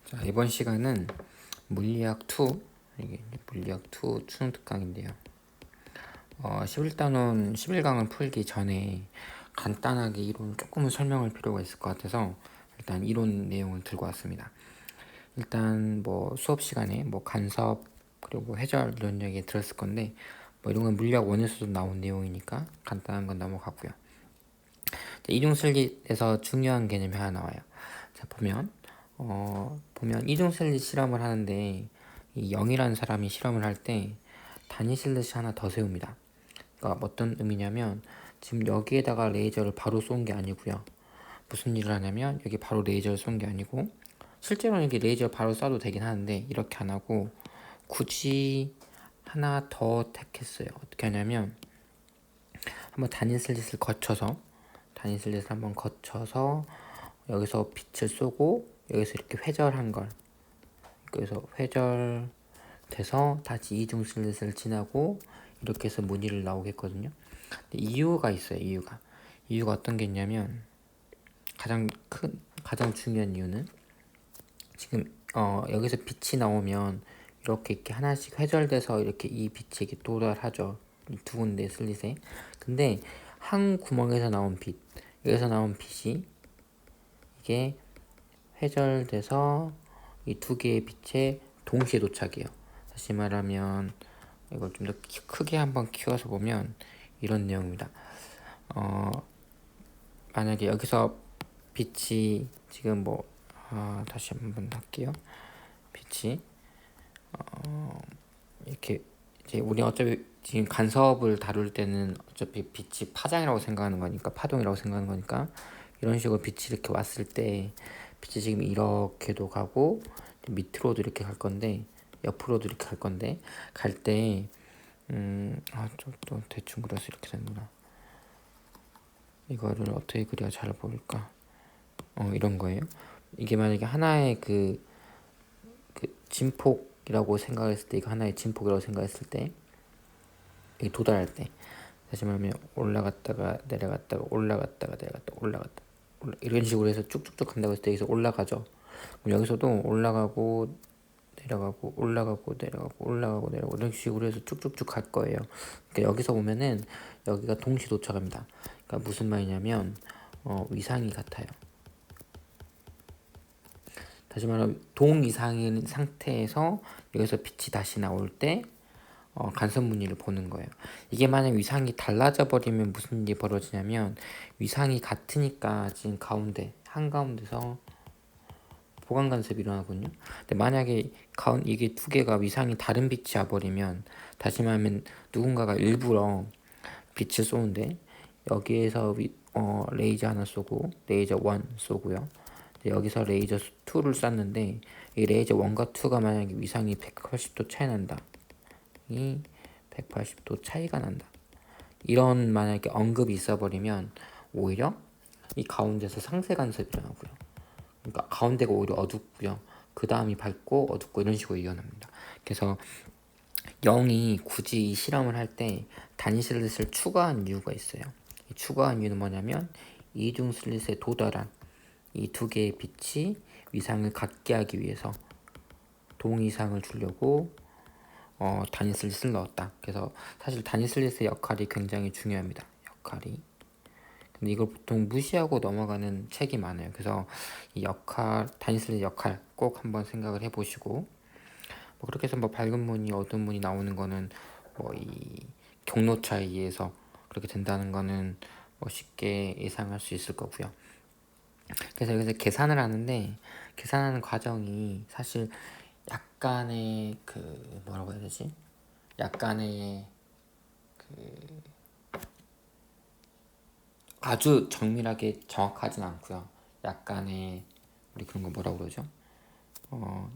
자, 이번 시간은 물리학 2, 이게 물리학 2 수능 특강인데요. 11단원 11강을 풀기 전에 간단하게 이론 조금은 설명할 필요가 있을 것 같아서 일단 이론 내용을 들고 왔습니다. 일단 뭐 수업 시간에 뭐 간섭 그리고 회절 이런 얘기 들었을 건데 뭐 이런 건 물리학 1에서도 나온 내용이니까 간단한 건 넘어가고요. 이중슬릿에서 중요한 개념이 하나 나와요. 자, 보면 이중슬릿 실험을 하는데 이 0이라는 사람이 실험을 할 때 단위슬릿이 하나 더 세웁니다. 그러니까 어떤 의미냐면 지금 여기에다가 레이저를 바로 쏜 게 아니고요. 무슨 일을 하냐면 여기 바로 레이저를 쏜 게 아니고 실제로는 이렇게 레이저 바로 쏴도 되긴 하는데 이렇게 안 하고 굳이 하나 더 택했어요. 어떻게 하냐면 한번 단위슬릿을 한번 거쳐서 여기서 빛을 쏘고 여기서 이렇게 회절한 걸, 그래서 회절돼서 다시 이중슬릿을 지나고 이렇게 해서 무늬를 나오겠거든요. 근데 이유가 있어요. 이유가 어떤 게 있냐면 가장 중요한 이유는 지금 여기서 빛이 나오면 이렇게 하나씩 회절돼서 이렇게 이 빛이 이렇게 도달하죠. 이 두 군데 슬릿에. 근데 한 구멍에서 나온 빛, 여기서 나온 빛이 이게 회절돼서 이 두 개의 빛에 동시에 도착해요. 다시 말하면 이걸 좀 더 크게 한번 키워서 보면 이런 내용입니다. 만약에 여기서 빛이 지금 다시 한번 할게요. 빛이 이렇게 이제 우리 어차피 지금 간섭을 다룰 때는 어차피 빛이 파장이라고 생각하는 거니까, 파동이라고 생각하는 거니까 이런 식으로 빛이 이렇게 왔을 때 빛이 지금 이렇게도 가고 밑으로도 이렇게 갈 건데 옆으로도 이렇게 갈 건데 갈 때 좀 또 대충 그려서 이렇게 되는구나. 이거를 어떻게 그려야 잘 보일까? 이런 거예요. 이게 만약에 하나의 그 진폭이라고 생각했을 때, 이거 하나의 진폭이라고 생각했을 때, 이게 도달할 때, 다시 말하면 올라갔다가 내려갔다가 올라갔다가 내려갔다 올라갔다 이런 식으로 해서 쭉쭉쭉 간다고 했을 때 여기서 올라가죠. 그럼 여기서도 올라가고 내려가고 올라가고 내려가고 올라가고 내려가고 이런 식으로 해서 쭉쭉쭉 갈 거예요. 그러니까 여기서 보면은 여기가 동시 도착합니다. 그러니까 무슨 말이냐면 위상이 같아요. 다시 말하면 동이상인 상태에서 여기서 빛이 다시 나올 때 간섭 무늬를 보는 거예요. 이게 만약 위상이 달라져 버리면 무슨 일이 벌어지냐면 위상이 같으니까 지금 한가운데서 보강 간섭이 일어나거든요. 근데 만약에 이게 두 개가 위상이 다른 빛이 와버리면, 다시 말하면 누군가가 일부러 빛을 쏘는데 여기에서 레이저 하나 쏘고 레이저 1 쏘고요. 여기서 레이저 2를 쐈는데 이 레이저 1과 2가 만약에 위상이 180도 차이 난다. 이 180도 차이가 난다. 이런 만약에 언급이 있어버리면 오히려 이 가운데서 상세 간섭이 일어나고요. 그러니까 가운데가 오히려 어둡고요. 그 다음이 밝고 어둡고 이런 식으로 일어납니다. 그래서 0이 굳이 이 실험을 할 때 단위 슬릿을 추가한 이유가 있어요. 이 추가한 이유는 뭐냐면 이중 슬릿에 도달한 이 두 개의 빛이 위상을 같게 하기 위해서 동이상을 주려고 단위 슬릿을 넣었다. 그래서 사실 단위 슬릿의 역할이 굉장히 중요합니다. 근데 이걸 보통 무시하고 넘어가는 책이 많아요. 그래서 이 단위 슬릿 역할 꼭 한번 생각을 해보시고, 그렇게 해서 밝은 무늬, 어두운 무늬 나오는 거는 이 경로 차이에서 그렇게 된다는 거는 쉽게 예상할 수 있을 거고요. 그래서 여기서 계산하는 과정이 사실 약간의 뭐라고 해야 되지? 약간의 아주 정밀하게 정확하진 않고요. 약간의 우리 그런 거 뭐라고 그러죠?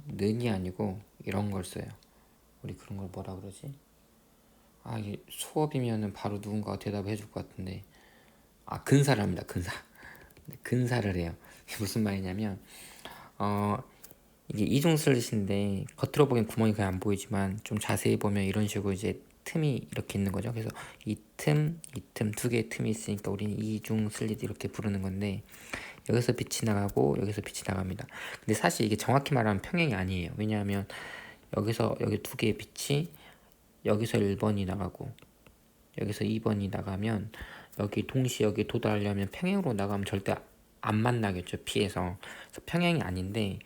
는이 아니고 이런 걸 써요. 우리 그런 걸 뭐라 그러지? 이게 수업이면은 바로 누군가가 대답해 줄 것 같은데, 근사를 합니다. 근사를 해요. 이게 무슨 말이냐면 이게 이중 슬릿인데 겉으로 보기엔 구멍이 거의 안 보이지만 좀 자세히 보면 이런 식으로 이제 틈이 이렇게 있는 거죠. 그래서 이 틈 두 개의 틈이 있으니까 우리는 이중 슬릿 이렇게 부르는 건데, 여기서 빛이 나가고 여기서 빛이 나갑니다. 근데 사실 이게 정확히 말하면 평행이 아니에요. 왜냐하면 여기서 여기 두 개의 빛이 여기서 1번이 나가고 여기서 2번이 나가면 여기 동시에 여기 도달하려면 평행으로 나가면 절대 안 만나겠죠. P에서. 그래서 평행이 아닌데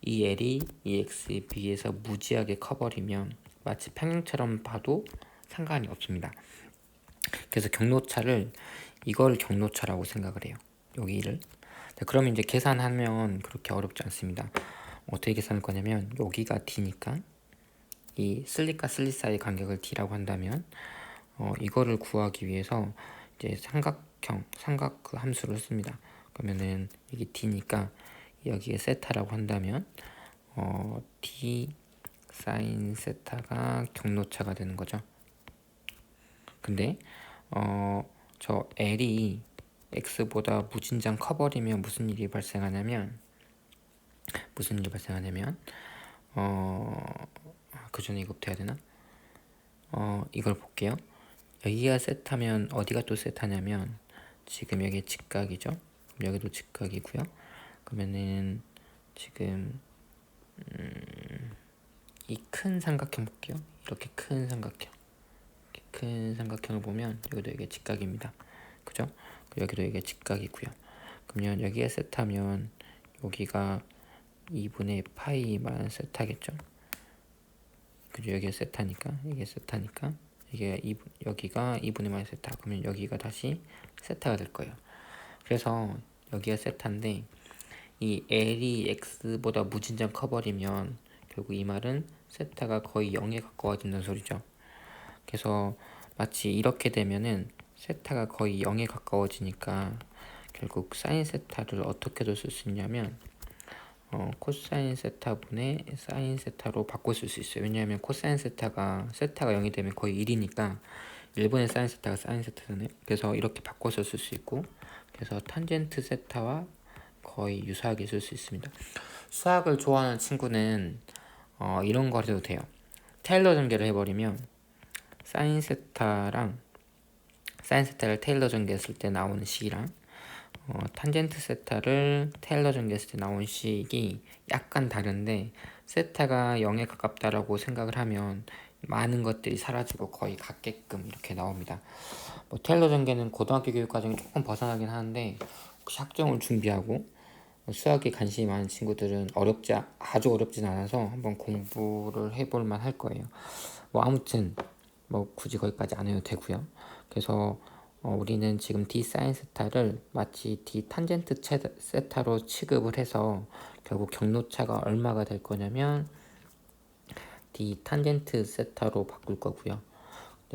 이 L이 이 X에 비해서 무지하게 커버리면 마치 평행처럼 봐도 상관이 없습니다. 그래서 경로차를 이걸 경로차라고 생각을 해요. 여기를. 그러면 이제 계산하면 그렇게 어렵지 않습니다. 어떻게 계산할 거냐면 여기가 D니까 이 슬릿과 슬릿 사이 간격을 D라고 한다면 이거를 구하기 위해서 이제 삼각 그 함수를 씁니다. 그러면은 이게 D니까 여기에 세타라고 한다면 D 사인 세타가 경로차가 되는 거죠. 근데 저 L이 X보다 무진장 커버리면 무슨 일이 발생하냐면 그 전에 이거부터 해야 되나? 이걸 볼게요. 여기가 세타면 어디가 또 세타냐면 지금 여기 직각이죠. 여기도 직각이고요. 그러면은 지금 이 큰 삼각형 볼게요. 이렇게 큰 삼각형을 보면 여기도 이게 직각입니다. 그죠? 여기도 이게 직각이고요. 그러면 여기에 세타면 여기가 2분의 파이만 세타겠죠? 그죠? 여기가 세타니까 이게 세타니까 여기가 2분의 마이너스 세타. 그러면 여기가 다시 세타가 될 거예요. 그래서 여기가 세타인데 이 L이 X보다 무진장 커버리면 결국 이 말은 세타가 거의 0에 가까워진다는 소리죠. 그래서 마치 이렇게 되면은 세타가 거의 0에 가까워지니까 결국 사인 세타를 어떻게도 쓸 수 있냐면 코사인 세타분의 사인 세타로 바꿔 쓸 수 있어요. 왜냐하면 코사인 세타가 0이 되면 거의 1이니까 1분의 사인 세타가 사인 세타잖아요. 그래서 이렇게 바꿔서 쓸 수 있고 그래서 탄젠트 세타와 거의 유사하게 쓸 수 있습니다. 수학을 좋아하는 친구는 이런 거 해도 돼요. 테일러 전개를 해버리면 사인 세타를 테일러 전개했을 때 나오는 식이랑 탄젠트 세타를 테일러 전개했을 때 나온 식이 약간 다른데 세타가 0에 가깝다라고 생각을 하면 많은 것들이 사라지고 거의 같게끔 이렇게 나옵니다. 테일러 전개는 고등학교 교육 과정이 조금 벗어나긴 하는데 혹시 학점을 준비하고 수학에 관심이 많은 친구들은 아주 어렵진 않아서 한번 공부를 해볼 만 할 거예요. 아무튼 굳이 거기까지 안 해도 되고요. 그래서 우리는 지금 D 사인 세타를 마치 D 탄젠트 세타로 취급을 해서 결국 경로차가 얼마가 될 거냐면 D 탄젠트 세타로 바꿀 거고요.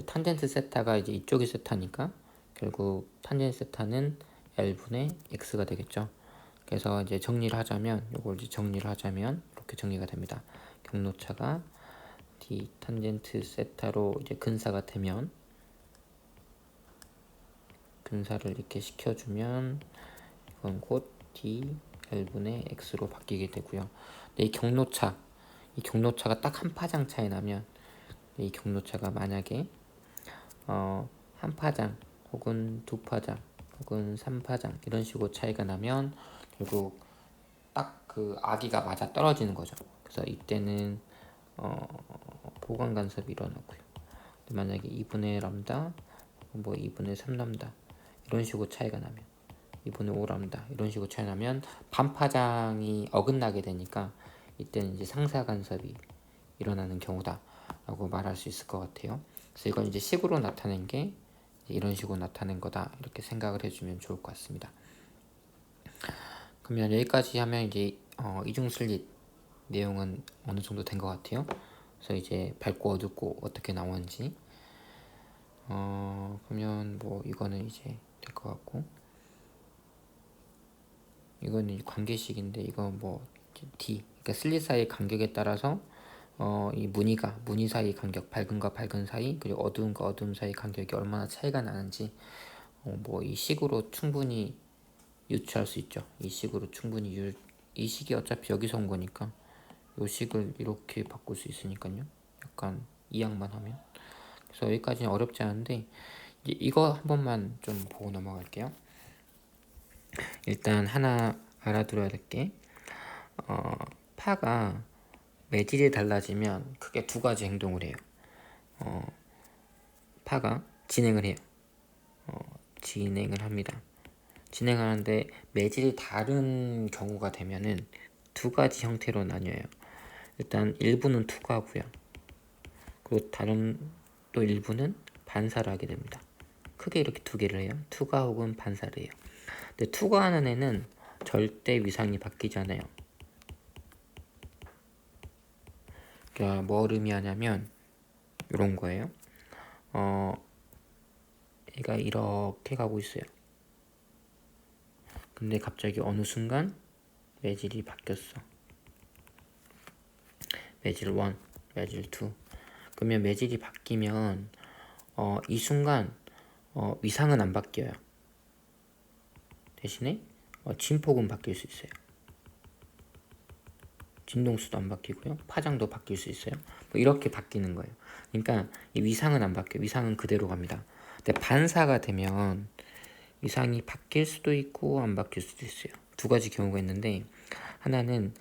탄젠트 세타가 이제 이쪽이 세타니까 결국 탄젠트 세타는 L분의 X가 되겠죠. 그래서 이제 정리를 하자면 이렇게 정리가 됩니다. 경로차가 D 탄젠트 세타로 이제 근사가 되면 근사를 이렇게 시켜주면 이건 곧 D L분의 X로 바뀌게 되고요. 근데 이 경로차가 딱 한 파장 차이 나면 이 경로차가 만약에 한 파장 혹은 두 파장 혹은 3파장 이런 식으로 차이가 나면 결국 딱 그 아기가 맞아 떨어지는 거죠. 그래서 이때는 보강 간섭이 일어나고요. 만약에 2분의 람다, 2분의 3람다 이런 식으로 차이가 나면 2분의 5람다 이런 식으로 차이 나면 반파장이 어긋나게 되니까 이때는 이제 상사 간섭이 일어나는 경우다라고 말할 수 있을 것 같아요. 그래서 이건 이제 식으로 나타낸 게 이런 식으로 나타낸 거다 이렇게 생각을 해주면 좋을 것 같습니다. 그러면 여기까지 하면 이제 이중슬릿 내용은 어느 정도 된 것 같아요. 그래서 이제 밝고 어둡고 어떻게 나오는지 그러면 이거는 이제 될 것 같고 이거는 관계식인데 이거 D 그러니까 슬릿 사이 간격에 따라서 이 무늬 사이 간격 밝음과 밝은 사이 그리고 어두움과 어두움 사이 간격이 얼마나 차이가 나는지 이 식으로 충분히 유추할 수 있죠. 이 식으로 충분히 이 식이 어차피 여기서 온 거니까 이 식을 이렇게 바꿀 수 있으니까요. 약간 이항만 하면 그래서 여기까지는 어렵지 않은데 이거 한 번만 좀 보고 넘어갈게요. 일단 하나 알아들어야 될 게 파가 매질이 달라지면 크게 두 가지 행동을 해요. 파가 진행을 해요. 진행을 합니다. 진행하는데 매질이 다른 경우가 되면은 두 가지 형태로 나뉘어요. 일단 일부는 투과하고요. 그리고 다른 또 일부는 반사를 하게 됩니다. 크게 이렇게 두 개를 해요. 투과 혹은 반사를 해요. 근데 투과하는 애는 절대 위상이 바뀌지 않아요. 그러니까 뭘 의미하냐면 이런 거예요. 얘가 이렇게 가고 있어요. 근데 갑자기 어느 순간 매질이 바뀌었어. 매질 1, 매질 2. 그러면 매질이 바뀌면 이 순간 위상은 안 바뀌어요. 대신에 진폭은 바뀔 수 있어요. 진동수도 안 바뀌고요. 파장도 바뀔 수 있어요. 뭐 이렇게 바뀌는 거예요. 그러니까 이 위상은 안 바뀌어요. 위상은 그대로 갑니다. 근데 반사가 되면 위상이 바뀔 수도 있고 안 바뀔 수도 있어요. 두 가지 경우가 있는데 하나는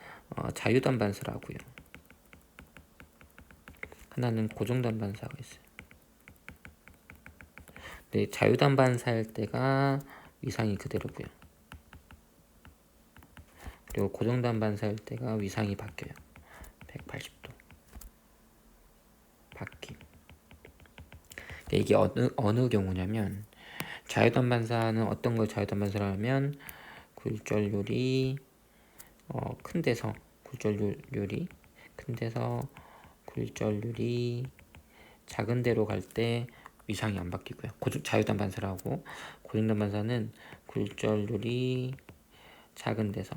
자유단 반사라고요. 하나는 고정단 반사가 있어요. 근데 자유단 반사할 때가 위상이 그대로고요. 그리고 고정단 반사할 때가 위상이 바뀌어요. 180도 바뀜. 이게 어느 경우냐면 자유단 반사는 어떤 걸 자유단 반사를 하면 굴절률이 큰 데서 굴절률이 큰 데서 굴절률이 작은 데로 갈 때 위상이 안 바뀌고요. 자유단 반사를 하고 고정단 반사는 굴절률이 작은 데서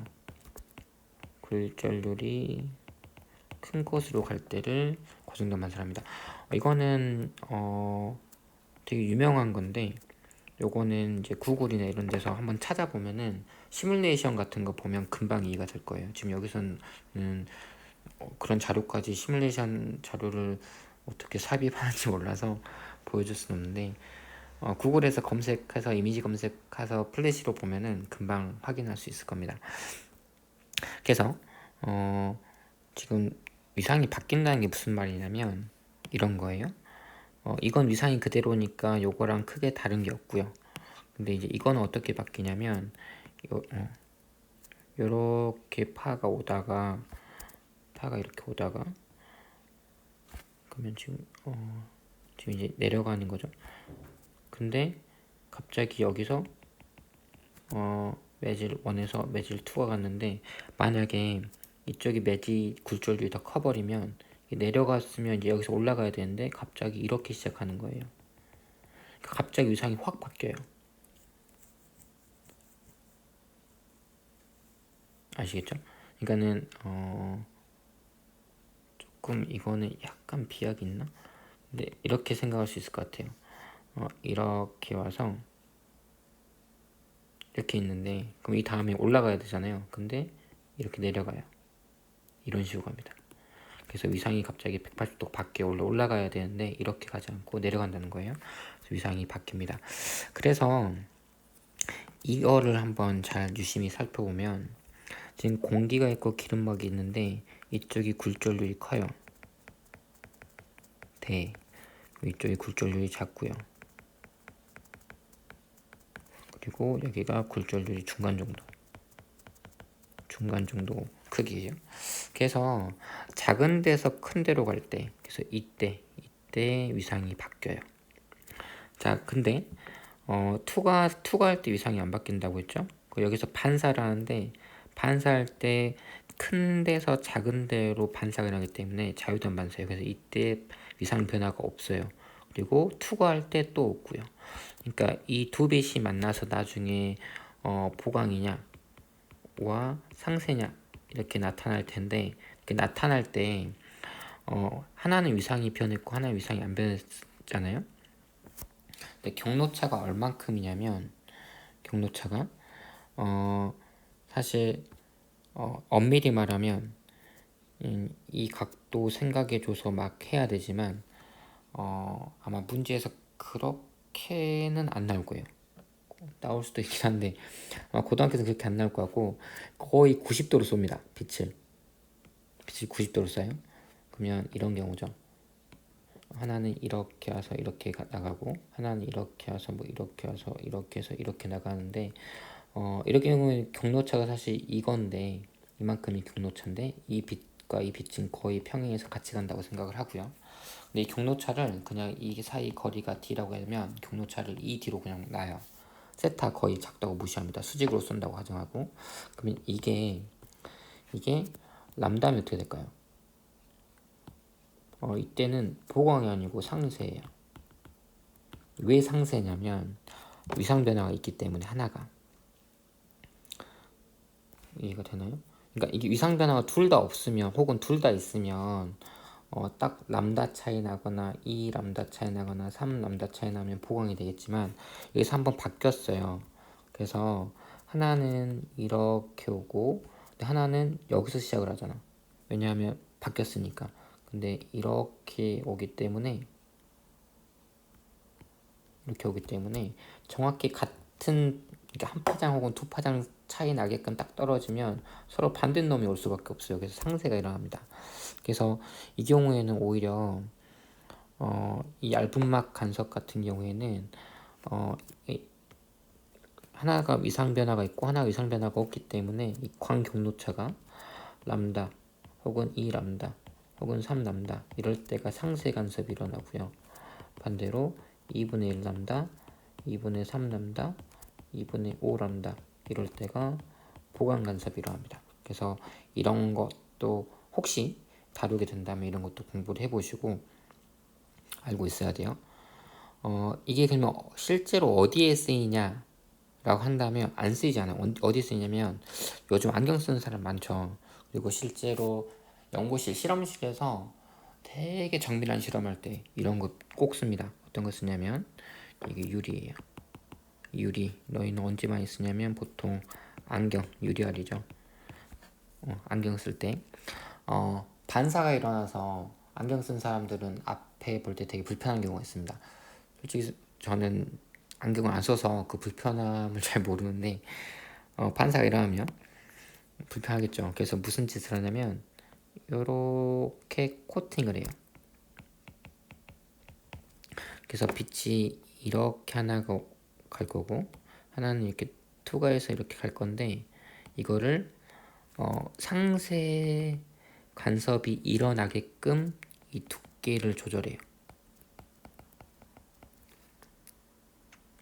굴절률이 큰 곳으로 갈 때를 고정단 반사를 합니다. 이거는 되게 유명한 건데 요거는 이제 구글이나 이런 데서 한번 찾아보면은 시뮬레이션 같은 거 보면 금방 이해가 될 거예요. 지금 여기서는 그런 자료까지 시뮬레이션 자료를 어떻게 삽입하는지 몰라서 보여줄 수는 없는데 구글에서 검색해서 이미지 검색해서 플래시로 보면은 금방 확인할 수 있을 겁니다. 그래서 지금 위상이 바뀐다는 게 무슨 말이냐면 이런 거예요. 이건 위상이 그대로니까 요거랑 크게 다른 게 없고요. 근데 이제 이거는 어떻게 바뀌냐면 요렇게 파가 이렇게 오다가 그러면 지금 이제 내려가는 거죠. 근데 갑자기 여기서 매질 1에서 매질 2가 갔는데 만약에 이쪽이 매질 굴절률이 더 커버리면 내려갔으면 이제 여기서 올라가야 되는데 갑자기 이렇게 시작하는 거예요. 그러니까 갑자기 위상이 확 바뀌어요. 아시겠죠? 그러니까는 조금 이거는 약간 비약이 있나? 근데 이렇게 생각할 수 있을 것 같아요. 이렇게 와서 이렇게 있는데 그럼 이 다음에 올라가야 되잖아요. 근데 이렇게 내려가요. 이런 식으로 갑니다. 그래서 위상이 갑자기 180도 밖에 올라가야 되는데 이렇게 가지 않고 내려간다는 거예요. 그래서 위상이 바뀝니다. 그래서 이거를 한번 잘 유심히 살펴보면 지금 공기가 있고 기름막이 있는데 이쪽이 굴절률이 커요. 대. 이쪽이 굴절률이 작고요. 그리고 여기가 굴절률이 중간 정도 크기예요. 그래서 작은 데서 큰 데로 갈 때, 그래서 이때 위상이 바뀌어요. 자, 근데 투과할 때 위상이 안 바뀐다고 했죠? 여기서 반사를 하는데 반사할 때 큰 데서 작은 데로 반사가 나기 때문에 자유단 반사예요. 그래서 이때 위상 변화가 없어요. 그리고 투과할 때 또 없고요. 그러니까 이 두 빛이 만나서 나중에 보강이냐와 상쇄냐 이렇게 나타날 텐데 나타날 때 하나는 위상이 변했고 하나는 위상이 안 변했잖아요. 근데 경로차가 얼만큼이냐면 경로차가 사실 엄밀히 말하면 이 각도 생각해줘서 막 해야 되지만 아마 문제에서 그렇게는 안 나올 거예요. 나올 수도 있긴 한데 고등학교에서 그렇게 안 나올 것 같고 거의 90도로 쏩니다. 빛을 90도로 쏴요. 그러면 이런 경우죠. 하나는 이렇게 와서 이렇게 나가고 하나는 이렇게 와서 뭐 이렇게 와서 이렇게 해서 이렇게 나가는데 이렇게 경우에 경로차가 사실 이건데 이만큼이 경로차인데 이 빛과 이 빛은 거의 평행해서 같이 간다고 생각을 하고요. 근데 이 경로차를 그냥 이 사이 거리가 d라고 하면 경로차를 이 d로 그냥 놔요. 세타 거의 작다고 무시합니다. 수직으로 쏜다고 가정하고 그러면 이게 람다면 어떻게 될까요? 이때는 보강이 아니고 상세예요. 왜 상세냐면 위상 변화가 있기 때문에 하나가 이해가 되나요? 그러니까 이게 위상 변화가 둘 다 없으면 혹은 둘 다 있으면 딱 람다 차이 나거나 2 람다 차이 나거나 3 람다 차이 나면 보강이 되겠지만 여기서 한번 바뀌었어요. 그래서 하나는 이렇게 오고 근데 하나는 여기서 시작을 하잖아. 왜냐하면 바뀌었으니까. 근데 이렇게 오기 때문에 정확히 같은 그러니까 한 파장 혹은 두 파장 차이 나게끔 딱 떨어지면 서로 반대 놈이 올 수밖에 없어요. 그래서 상쇄가 일어납니다. 그래서 이 경우에는 오히려 이 얇은 막 간섭 같은 경우에는 하나가 위상 변화가 있고 하나가 위상 변화가 없기 때문에 이 광경로차가 람다 혹은 2 람다 혹은 3 람다 이럴 때가 상쇄 간섭이 일어나고요. 반대로 2분의 1 람다, 2분의 3 람다, 2분의 5 람다 이럴 때가 보강 간섭이 일어납니다. 그래서 이런 것도 혹시 다루게 된다면 이런 것도 공부를 해보시고 알고 있어야 돼요. 이게 그러면 실제로 어디에 쓰이냐 라고 한다면 안 쓰이지 않아요. 어디 쓰이냐면 요즘 안경 쓰는 사람 많죠. 그리고 실제로 연구실 실험실에서 되게 정밀한 실험할 때 이런 거 꼭 씁니다. 어떤 거 쓰냐면 이게 유리예요. 유리. 너희는 언제 많이 쓰냐면 보통 안경 유리알이죠. 안경 쓸 때 반사가 일어나서 안경 쓴 사람들은 앞에 볼 때 되게 불편한 경우가 있습니다. 솔직히 저는 안경을 안 써서 그 불편함을 잘 모르는데 반사가 일어나면 불편하겠죠. 그래서 무슨 짓을 하냐면 이렇게 코팅을 해요. 그래서 빛이 이렇게 하나가 갈 거고 하나는 이렇게 투과해서 이렇게 갈 건데 이거를 상세 간섭이 일어나게끔 이 두께를 조절해요.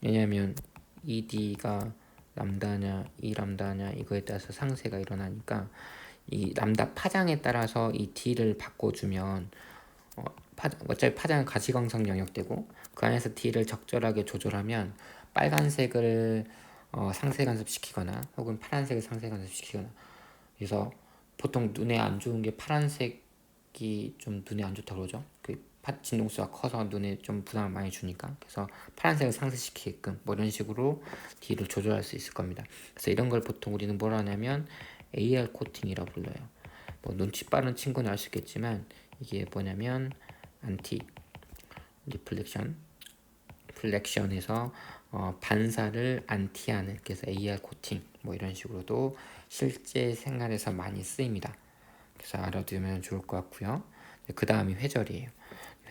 왜냐하면 ED가 람다냐 2람다냐 이거에 따라서 상세가 일어나니까 이 람다 파장에 따라서 이 D를 바꿔주면 어차피 파장은 가시광선 영역되고 그 안에서 D를 적절하게 조절하면 빨간색을 상세 간섭시키거나 혹은 파란색을 상세 간섭시키거나 그래서 보통 눈에 안 좋은 게 파란색이 좀 눈에 안 좋다고 그러죠. 그 진동수가 커서 눈에 좀 부담을 많이 주니까 그래서 파란색을 상쇄시키게끔 뭐 이런 식으로 D를 조절할 수 있을 겁니다. 그래서 이런 걸 보통 우리는 뭐라 하냐면 AR 코팅이라고 불러요. 뭐 눈치 빠른 친구는 알 수 있겠지만 이게 뭐냐면 안티 리플렉션 플렉션에서 반사를 안티하는 그래서 AR 코팅 뭐 이런 식으로도 실제 생활에서 많이 쓰입니다. 그래서 알아두면 좋을 것 같고요. 그 다음이 회절이에요.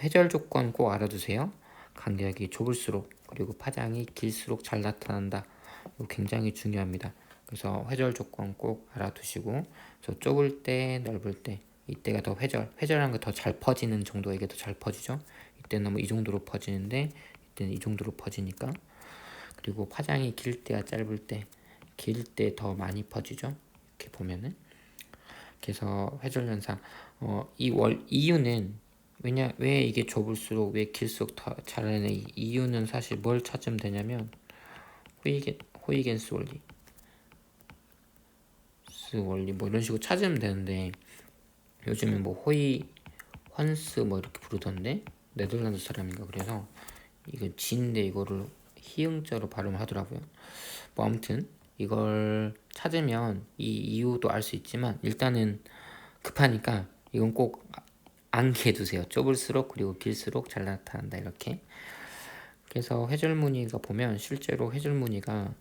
회절 조건 꼭 알아두세요. 간격이 좁을수록 그리고 파장이 길수록 잘 나타난다. 이거 굉장히 중요합니다. 그래서 회절 조건 꼭 알아두시고 저 좁을 때 넓을 때 이때가 더 회절한 거 더 잘 퍼지는 정도에게 더 잘 퍼지죠. 이때는 뭐 이 정도로 퍼지는데 이때는 이 정도로 퍼지니까 그리고 파장이 길 때와 짧을 때 길 때 더 많이 퍼지죠. 이렇게 보면은 그래서 회절 현상 이유는 왜 이게 좁을수록 왜 길수록 더 잘하는 이유는 사실 뭘 찾으면 되냐면 호이겐스 원리 뭐 이런 식으로 찾으면 되는데 요즘에 뭐 환스 뭐 이렇게 부르던데 네덜란드 사람인가 그래서 이거 지인데 이거를 희응자로 발음하더라고요. 뭐 아무튼 이걸 찾으면 이 이유도 알 수 있지만 일단은 급하니까 이건 꼭 암기해 두세요. 좁을수록 그리고 길수록 잘 나타난다 이렇게. 그래서 회절무늬가 보면 실제로 회절무늬가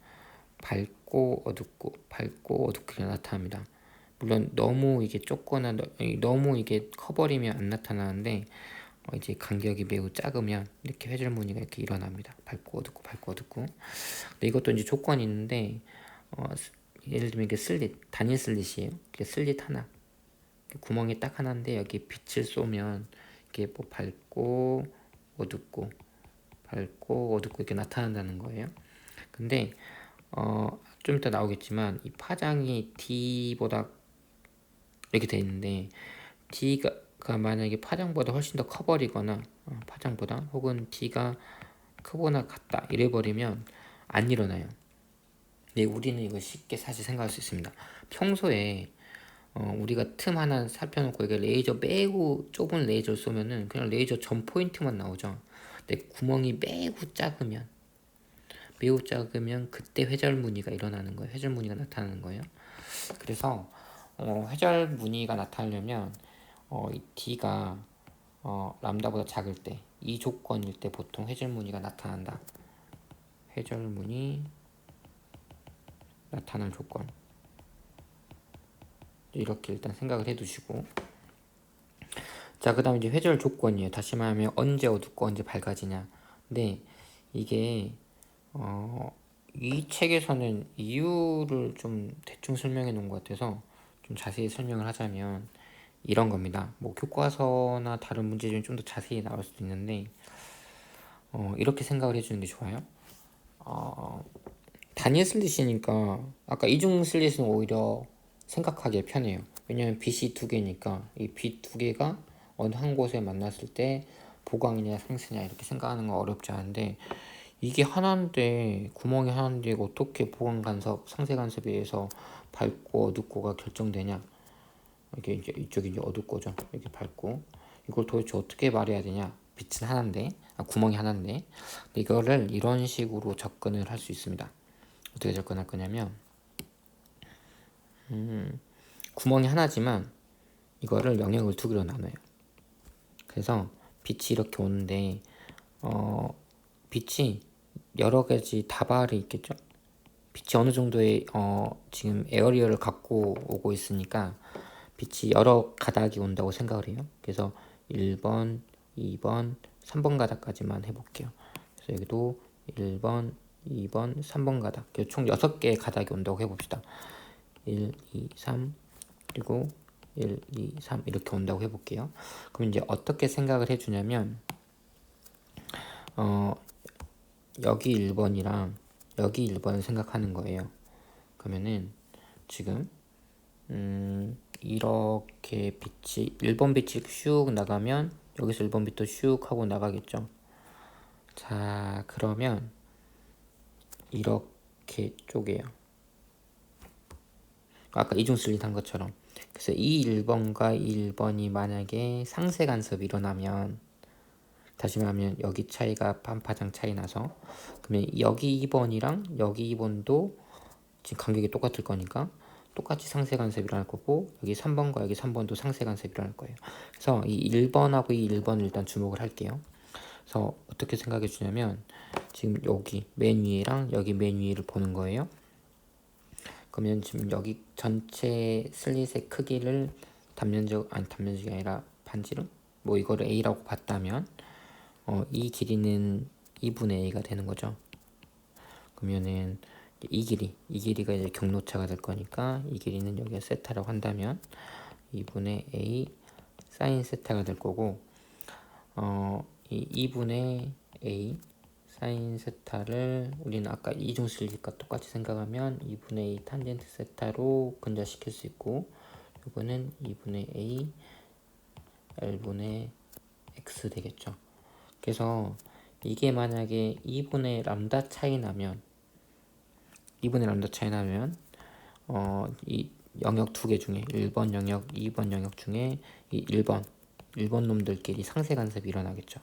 밝고 어둡게 나타납니다. 물론 너무 이게 좁거나 너무 이게 커버리면 안 나타나는데 이제 간격이 매우 작으면 이렇게 회절무늬가 이렇게 일어납니다. 밝고 어둡고. 근데 이것도 이제 조건이 있는데 예를 들면 이게 단일 슬릿이에요. 이게 슬릿 하나, 구멍이 딱 하나인데 여기 빛을 쏘면 이게 뭐 밝고 어둡고 이렇게 나타난다는 거예요. 근데 좀 이따 나오겠지만 이 파장이 D보다 이렇게 돼 있는데 D가 만약에 파장보다 훨씬 더 커버리거나 파장보다 혹은 D가 크거나 같다 이래버리면 안 일어나요. 근데 우리는 이거 쉽게 사실 생각할 수 있습니다. 평소에 우리가 틈 하나 살펴놓고 이게 레이저 매우 좁은 레이저를 쏘면은 그냥 레이저 전 포인트만 나오죠. 근데 구멍이 매우 작으면 그때 회절 무늬가 일어나는 거예요. 회절 무늬가 나타나는 거예요. 그래서 회절 무늬가 나타나려면 이 D가 람다보다 작을 때 이 조건일 때 보통 회절 무늬가 나타난다. 회절 무늬 나타날 조건 이렇게 일단 생각을 해두시고 자, 그 다음에 이제 회절 조건이에요. 다시 말하면 언제 어둡고 언제 밝아지냐. 근데 이게 이 책에서는 이유를 좀 대충 설명해 놓은 것 같아서 좀 자세히 설명을 하자면 이런 겁니다. 뭐 교과서나 다른 문제 중에 좀 더 자세히 나올 수도 있는데 이렇게 생각을 해주는 게 좋아요. 단일 슬릿이니까 아까 이중 슬릿은 오히려 생각하기에 편해요. 왜냐면 빛이 두 개니까 이 빛 두 개가 어느 한 곳에 만났을 때 보광이냐 상쇄냐 이렇게 생각하는 건 어렵지 않은데 이게 하나인데 구멍이 하나인데 어떻게 보광 간섭, 상쇄 간섭에 의해서 밝고 어둡고가 결정되냐? 이게 이제 이쪽이 이제 어둡고죠. 이렇게 밝고 이걸 도대체 어떻게 말해야 되냐? 빛은 하나인데 구멍이 하나인데 이거를 이런 식으로 접근을 할 수 있습니다. 어떻게 접근할 거냐면 구멍이 하나지만 이거를 영역을 두 개로 나눠요. 그래서 빛이 이렇게 오는데 빛이 여러 가지 다발이 있겠죠. 빛이 어느 정도의 지금 에어리어를 갖고 오고 있으니까 빛이 여러 가닥이 온다고 생각을 해요. 그래서 1번, 2번, 3번 가닥까지만 해볼게요. 그래서 여기도 1번, 2번, 3번 가닥. 총 6개의 가닥이 온다고 해봅시다. 1, 2, 3 그리고 1, 2, 3 이렇게 온다고 해볼게요. 그럼 이제 어떻게 생각을 해주냐면 여기 1번이랑 여기 1번을 생각하는 거예요. 그러면은 지금 이렇게 빛이 1번 빛이 슉 나가면 여기서 1번 빛도 슉 하고 나가겠죠. 자, 그러면 이렇게 쪼개요. 아까 이중 슬릿 한 것처럼. 그래서 이 1번과 이 1번이 만약에 상쇄 간섭이 일어나면 다시 말하면 여기 차이가 반파장 차이 나서 그러면 여기 2번이랑 여기 2번도 지금 간격이 똑같을 거니까 똑같이 상쇄 간섭이 일어날 거고 여기 3번과 여기 3번도 상쇄 간섭이 일어날 거예요. 그래서 이 1번하고 이 1번을 일단 주목을 할게요. 그래서 어떻게 생각해 주냐면 지금 여기 맨 위에랑 여기 맨 위를 보는 거예요. 그러면 지금 여기 전체 슬릿의 크기를 단면적이 아니라 반지름? 뭐 이거를 A라고 봤다면 이 길이는 2분의 A가 되는 거죠. 그러면은 이 길이가 이제 경로차가 될 거니까 이 길이는 여기가 세타라고 한다면 2분의 A 사인 세타가 될 거고 이 2분의 A 사인 세타를 우리는 아까 이중슬릿과 똑같이 생각하면 2분의 A 탄젠트 세타로 근자시킬 수 있고 이거는 2분의 A L분의 X 되겠죠. 그래서 이게 만약에 2분의 람다 차이 나면 이 영역 두 개 중에 1번 영역, 2번 영역 중에 이 1번 놈들끼리 상쇄 간섭이 일어나겠죠.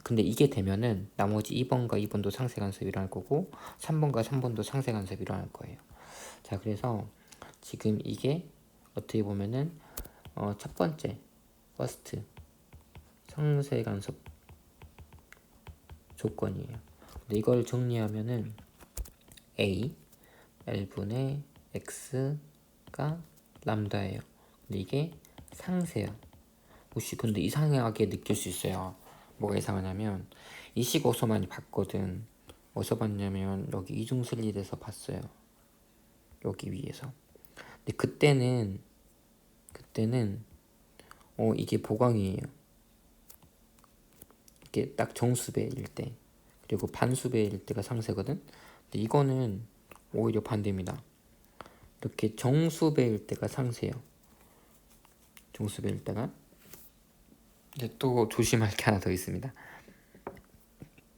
근데 이게 되면은 나머지 2번과 2번도 상쇄 간섭이 일어날 거고 3번과 3번도 상쇄 간섭이 일어날 거예요. 자, 그래서 지금 이게 어떻게 보면은 첫 번째 퍼스트 상쇄 간섭 조건이에요. 근데 이걸 정리하면은 a L분의 x가 람다예요. 근데 이게 상세요. 혹시 근데 이상하게 느낄 수 있어요. 뭐가 이상하냐면 이 식 어디서 많이 봤거든. 어디서 봤냐면 여기 이중슬릿에서 봤어요. 여기 위에서. 근데 그때는 이게 보강이에요. 이게 딱 정수배일 때, 그리고 반수배일 때가 상세거든. 근데 이거는 오히려 반대입니다. 이렇게 정수배일 때가 상세요. 정수배일 때가. 근데 또 조심할 게 하나 더 있습니다.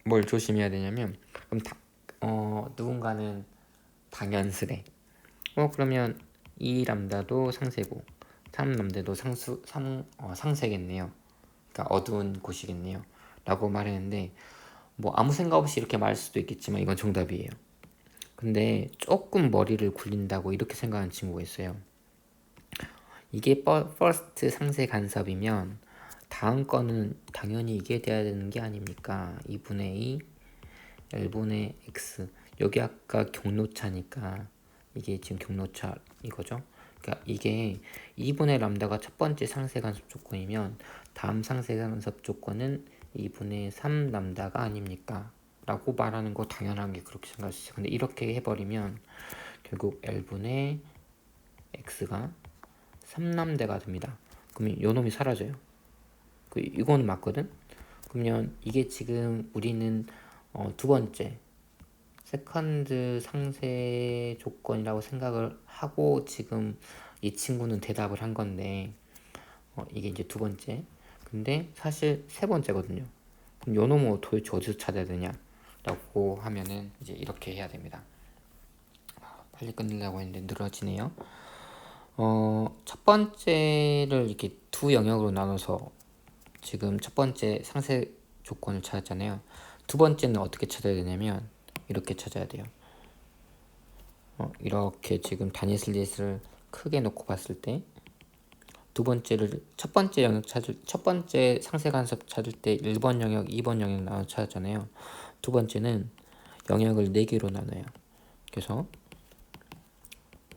뭘 조심해야 되냐면, 그럼 누군가는 당연스레. 그러면 2 람다도 상세고 3 람다도 상세겠네요. 그러니까 어두운 곳이겠네요. 라고 말했는데, 뭐 아무 생각 없이 이렇게 말할 수도 있겠지만 이건 정답이에요. 근데 조금 머리를 굴린다고 이렇게 생각하는 친구가 있어요. 이게 first 상세 간섭이면 다음 거는 당연히 이게 돼야 되는 게 아닙니까? 2분의 2 L분의 X. 여기 아까 경로차니까 이게 지금 경로차 이거죠. 그러니까 이게 2분의 람다가 첫 번째 상세 간섭 조건이면 다음 상세 간섭 조건은 2분의 3 람다가 아닙니까? 라고 말하는 거 당연하게 그렇게 생각할 수 있어요. 근데 이렇게 해버리면 결국 L분의 X가 3람다가 됩니다. 그러면 요 놈이 사라져요. 이거는 맞거든? 그러면 이게 지금 우리는 두 번째 세컨드 상세 조건이라고 생각을 하고 지금 이 친구는 대답을 한 건데 이게 이제 두 번째. 근데 사실 세 번째거든요. 그럼 요 놈을 도대체 어디서 찾아야 되냐? 라고 하면은 이제 이렇게 해야 됩니다. 빨리 끝내려고 했는데 늘어지네요. 첫 번째를 이렇게 두 영역으로 나눠서 지금 첫 번째 상세 조건을 찾았잖아요. 두 번째는 어떻게 찾아야 되냐면 이렇게 찾아야 돼요. 이렇게 지금 단위 슬릿을 크게 놓고 봤을 때 두 번째를 첫 번째 상세 간섭 찾을 때 1번 영역, 2번 영역 나눠 찾았잖아요. 두 번째는 영역을 4개로 나눠요. 그래서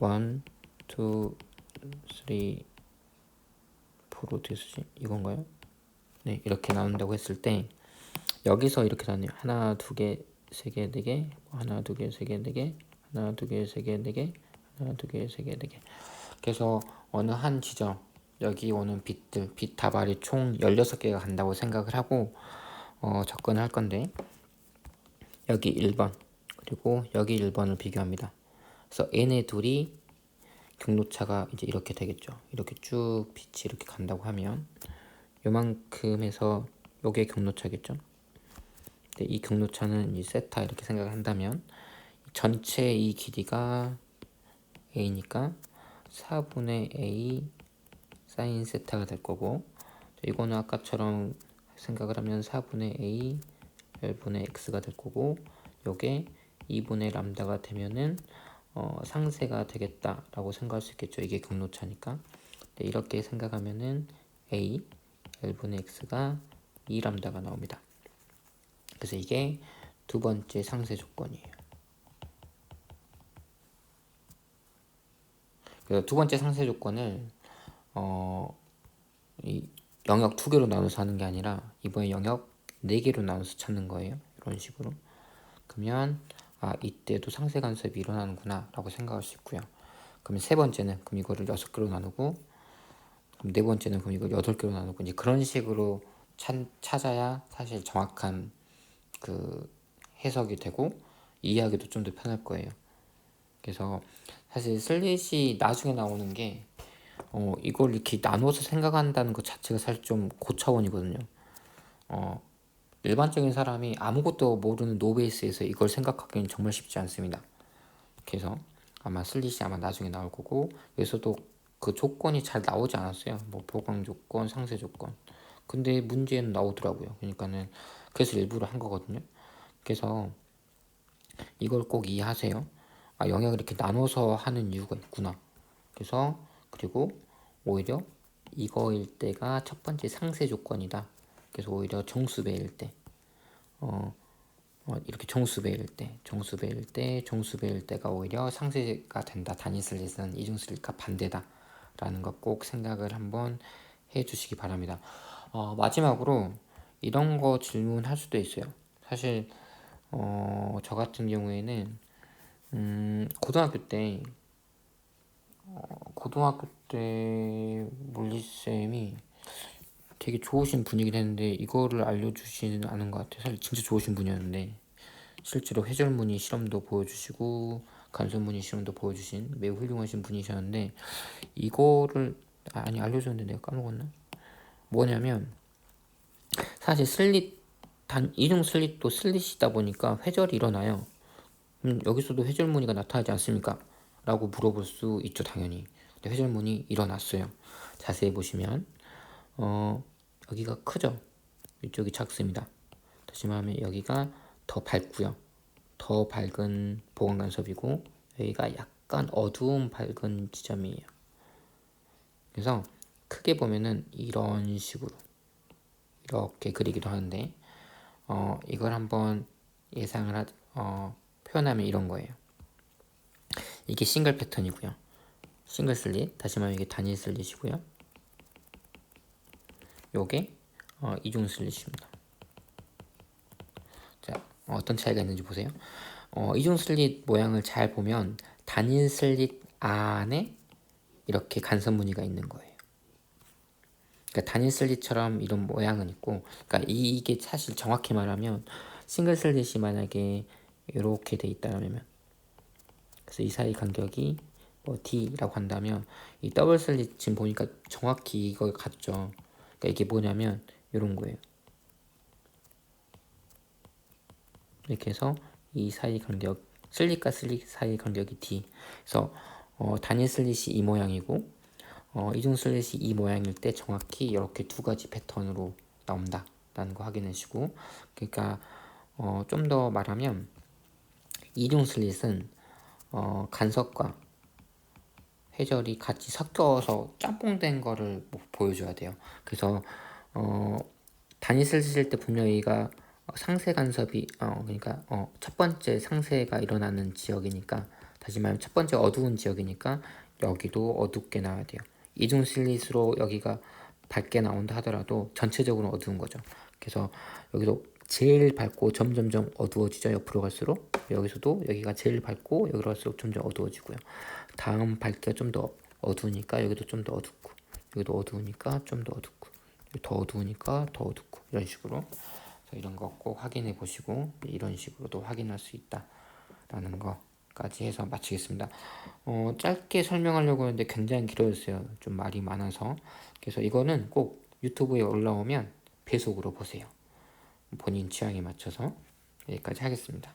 1, 2, 3, 4로 어떻게 쓰지? 이건가요? 네, 이렇게 나눈다고 했을 때 여기서 이렇게 나눠요. 하나, 두 개, 세 개, 네 개, 하나, 두 개, 세 개, 네 개, 하나, 두 개, 세 개, 네 개, 하나, 두 개, 세 개, 네 개. 그래서 어느 한 지점 여기 오는 빛 다발이 총 16개가 간다고 생각을 하고 접근을 할 건데 여기 1번 그리고 여기 1번을 비교합니다. 그래서 얘네 둘이 경로차가 이제 이렇게 되겠죠. 이렇게 쭉 빛이 이렇게 간다고 하면 요만큼 해서 요게 경로차겠죠. 근데 이 경로차는 이 세타 이렇게 생각을 한다면 전체 이 길이가 a니까 4분의 a 사인 세타가 될 거고 이거는 아까처럼 생각을 하면 4분의 a L분의 x가 될 거고 요게 2분의 람다가 되면은 상세가 되겠다라고 생각할 수 있겠죠. 이게 경로차니까. 네, 이렇게 생각하면은 a L분의 x가 2람다가 나옵니다. 그래서 이게 두 번째 상세 조건이에요. 그래서 두 번째 상세 조건을 이 영역 2개로 나눠서 하는 게 아니라 이번에 영역 4개로 나눠서 찾는 거예요. 이런 식으로. 그러면 이때도 상세 간섭이 일어나는구나 라고 생각할 수 있고요. 그러면 세 번째는 그럼 이거를 6개로 나누고 그럼 네 번째는 그럼 이걸 8개로 나누고 이제 그런 식으로 찾아야 사실 정확한 그 해석이 되고 이해하기도 좀 더 편할 거예요. 그래서 사실 슬릿이 나중에 나오는 게 이걸 이렇게 나눠서 생각한다는 것 자체가 사실 좀 고차원이거든요. 일반적인 사람이 아무것도 모르는 노베이스에서 이걸 생각하기는 정말 쉽지 않습니다. 그래서 아마 슬릿이 아마 나중에 나올 거고 여기서도 그 조건이 잘 나오지 않았어요. 뭐 보강 조건, 상세 조건. 근데 문제는 나오더라고요. 그러니까는 그래서 일부러 한 거거든요. 그래서 이걸 꼭 이해하세요. 영역을 이렇게 나눠서 하는 이유가 있구나. 그래서 그리고 오히려 이거일 때가 첫 번째 상세 조건이다. 그래서 오히려 정수배일 때 이렇게 종수배일 때가 오히려 상쇄가 된다. 단위 슬릿은 이중 슬릿과 반대다. 라는 거 꼭 생각을 한번 해 주시기 바랍니다. 마지막으로 이런 거 질문할 수도 있어요. 사실 저 같은 경우에는 고등학교 때 물리쌤이 되게 좋으신 분이긴 했는데 이거를 알려주시는 않은 것 같아요. 사실 진짜 좋으신 분이었는데 실제로 회절무늬 실험도 보여주시고 간섭무늬 실험도 보여주신 매우 훌륭하신 분이셨는데 이거를 알려줬는데 내가 까먹었나? 뭐냐면 사실 이중 슬릿도 슬릿이다 보니까 회절이 일어나요. 여기서도 회절무늬가 나타나지 않습니까? 라고 물어볼 수 있죠, 당연히. 근데 회절무늬 일어났어요. 자세히 보시면 여기가 크죠? 이쪽이 작습니다. 다시 말하면 여기가 더 밝고요. 더 밝은 보강 간섭이고 여기가 약간 어두운 밝은 지점이에요. 그래서 크게 보면은 이런 식으로 이렇게 그리기도 하는데 이걸 한번 표현하면 이런 거예요. 이게 싱글 패턴이고요. 싱글 슬릿, 다시 말하면 이게 단일 슬릿이고요. 요게 이중 슬릿입니다. 자, 어떤 차이가 있는지 보세요. 이중 슬릿 모양을 잘 보면 단일 슬릿 안에 이렇게 간섭 무늬가 있는 거예요. 그러니까 단일 슬릿처럼 이런 모양은 있고, 그러니까 이게 사실 정확히 말하면 싱글 슬릿이 만약에 이렇게 돼 있다면, 그래서 이 사이 간격이 뭐 D라고 한다면 이 더블 슬릿 지금 보니까 정확히 이거 같죠. 그러니까 이게 뭐냐면 이런 거예요. 이렇게 해서 이 사이 간격 슬릿과 슬릿 사이 간격이 D. 그래서 단일 슬릿이 이 모양이고 이중 슬릿이 이 모양일 때 정확히 이렇게 두 가지 패턴으로 나온다라는 거 확인해 주시고, 그러니까 좀 더 말하면 이중 슬릿은 간섭과 회절이 같이 섞여서 짬뽕된 거를 보여줘야 돼요. 그래서 단위 슬릿일 때 분명히가 상세 간섭이 그러니까 첫 번째 상세가 일어나는 지역이니까, 다시 말하면 첫 번째 어두운 지역이니까 여기도 어둡게 나와야 돼요. 이중 슬릿으로 여기가 밝게 나온다 하더라도 전체적으로 어두운 거죠. 그래서 여기도 제일 밝고 점점점 어두워지죠. 옆으로 갈수록 여기서도 여기가 제일 밝고 여기로 갈수록 점점 어두워지고요. 다음 밝기가 좀 더 어두우니까 여기도 좀 더 어둡고 여기도 어두우니까 좀 더 어둡고 더 어두우니까 더 어둡고 이런 식으로. 이런 거 꼭 확인해 보시고 이런 식으로도 확인할 수 있다라는 거까지 해서 마치겠습니다. 짧게 설명하려고 했는데 굉장히 길어졌어요. 좀 말이 많아서. 그래서 이거는 꼭 유튜브에 올라오면 배속으로 보세요. 본인 취향에 맞춰서. 여기까지 하겠습니다.